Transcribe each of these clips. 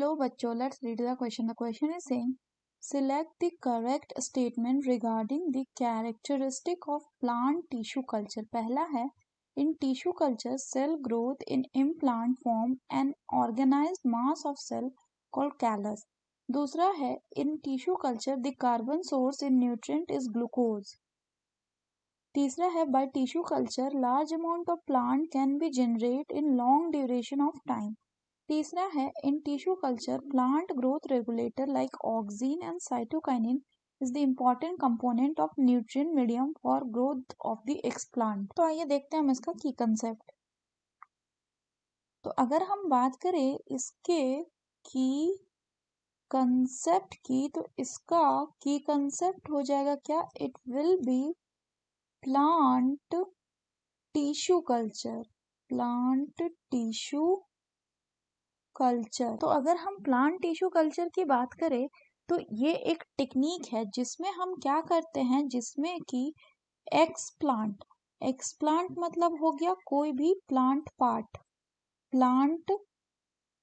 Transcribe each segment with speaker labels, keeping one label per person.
Speaker 1: Hello, बच्चों. Let's read the question. The question is saying, select the correct statement regarding the characteristic of plant tissue culture. पहला है, in tissue culture, cell growth in implant form an organized mass of cell called callus. दूसरा है, in tissue culture, the carbon source in nutrient is glucose. तीसरा है, by tissue culture, large amount of plant can be generated in long duration of time. तीसरा है, इन tissue culture plant growth regulator like auxin and cytokinin is the important component of nutrient medium for growth of the explant. तो आइए देखते हैं हम इसका की concept. तो अगर हम बात करें इसके की कंसेप्ट की, तो इसका की कंसेप्ट हो जाएगा क्या? It will be plant tissue culture. Plant tissue culture. तो अगर हम प्लांट टिश्यू कल्चर की बात करें तो ये एक टेक्निक है जिसमें हम क्या करते हैं, जिसमें कि एक्सप्लांट मतलब हो गया कोई भी प्लांट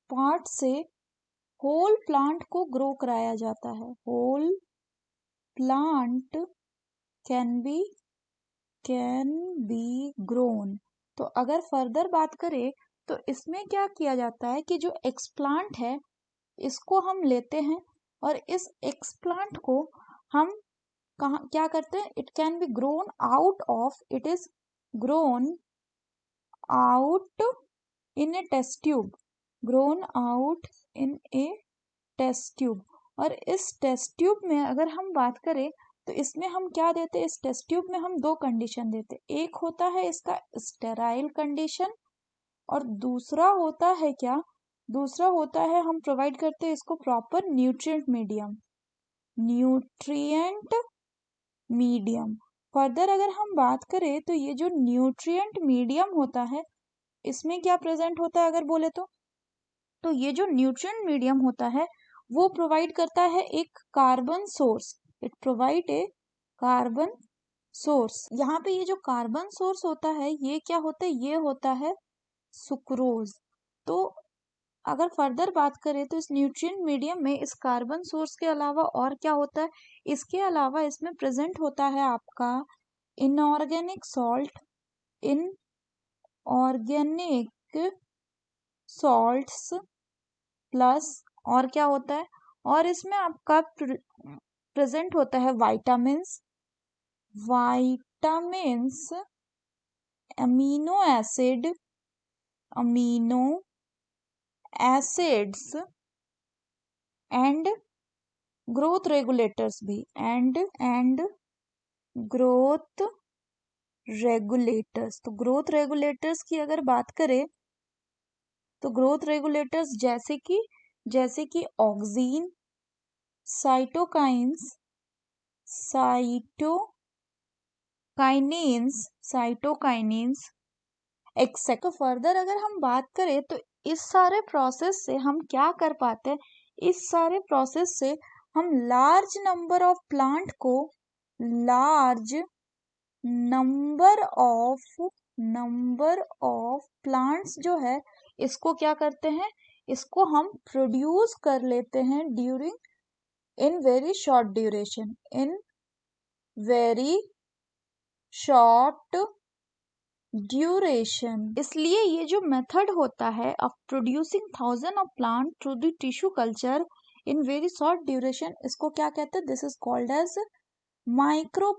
Speaker 1: पार्ट से होल प्लांट को ग्रो कराया जाता है. Whole plant can be grown. तो अगर फर्दर बात करें तो इसमें क्या किया जाता है कि जो एक्सप्लांट है इसको हम लेते हैं और इस एक्सप्लांट को हम क्या करते हैं, it can be grown out of, it is grown out in a test tube. Grown out in a test tube. और इस टेस्ट ट्यूब में अगर हम बात करें तो इसमें हम क्या देते हैं, इस टेस्ट ट्यूब में हम दो कंडीशन देते हैं. एक होता है इसका स्टेराइल कंडीशन और दूसरा होता है क्या, दूसरा होता है हम प्रोवाइड करते हैं इसको प्रॉपर न्यूट्रिएंट मीडियम. फर्दर अगर हम बात करें तो ये जो न्यूट्रिएंट मीडियम होता है इसमें क्या प्रेजेंट होता है अगर बोले तो ये जो न्यूट्रिएंट मीडियम होता है वो प्रोवाइड करता है एक carbon source. It provide a carbon source. यहाँ पे ये जो कार्बन सोर्स होता है ये क्या होता है, ये होता है सुक्रोज. तो अगर फर्दर बात करें तो इस न्यूट्रिएंट मीडियम में इस कार्बन सोर्स के अलावा और क्या होता है, इसके अलावा इसमें प्रेजेंट होता है आपका इनऑर्गेनिक सॉल्ट्स प्लस और क्या होता है, और इसमें आपका प्रेजेंट होता है vitamins, amino acids and growth regulators भी. And growth regulators. तो ग्रोथ रेगुलेटर्स की अगर बात करें तो ग्रोथ रेगुलेटर्स जैसे कि ऑक्सीन, साइटोकाइनिन्स, एक्सेट्रा. तो फर्दर अगर हम बात करें तो इस सारे प्रोसेस से हम क्या कर पाते हैं, इस सारे प्रोसेस से हम लार्ज नंबर ऑफ प्लांट्स जो है इसको क्या करते हैं, इसको हम प्रोड्यूस कर लेते हैं इन वेरी शॉर्ट ड्यूरेशन. इसलिए ये जो मेथड होता है of producing thousand of plant through the tissue culture in very short duration, इसको क्या कहते हैं, this is called as micro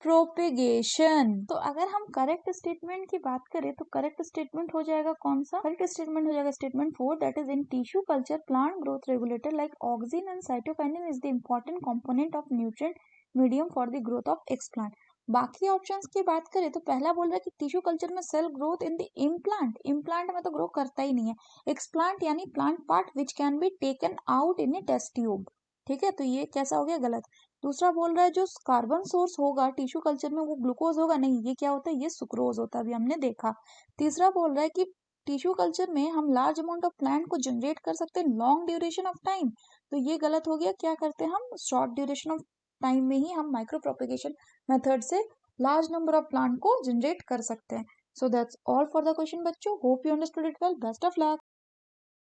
Speaker 1: propagation. तो अगर हम करेक्ट स्टेटमेंट की बात करें तो करेक्ट स्टेटमेंट हो जाएगा कौन सा, करेक्ट स्टेटमेंट हो जाएगा statement 4, that is in tissue culture plant growth regulator like auxin and cytokinin is the important component of nutrient medium for the growth of explant. बाकी ऑप्शंस की बात करें तो पहला बोल रहा है कि टिश्यू कल्चर में cell growth in the implant में तो ग्रो करता ही नहीं है. एक्सप्लांट यानी plant part which can be taken out in a test tube. ठीक है, तो ये कैसा हो गया, गलत. दूसरा बोल रहा है जो कार्बन सोर्स होगा टिश्यू कल्चर में वो ग्लूकोज होगा, नहीं, ये क्या होता है, ये सुक्रोज होता है, अभी हमने देखा. तीसरा बोल रहा है कि टिश्यू कल्चर में हम लार्ज अमाउंट ऑफ प्लांट को जनरेट कर सकते हैं लॉन्ग ड्यूरेशन ऑफ टाइम, तो ये गलत हो गया. क्या करते हैं हम, शॉर्ट ड्यूरेशन ऑफ टाइम में ही हम माइक्रो प्रोपेगेशन मेथड से लार्ज नंबर ऑफ प्लांट को जनरेट कर सकते हैं. So that's all for the question बच्चों. Hope you understood it well. Best of luck.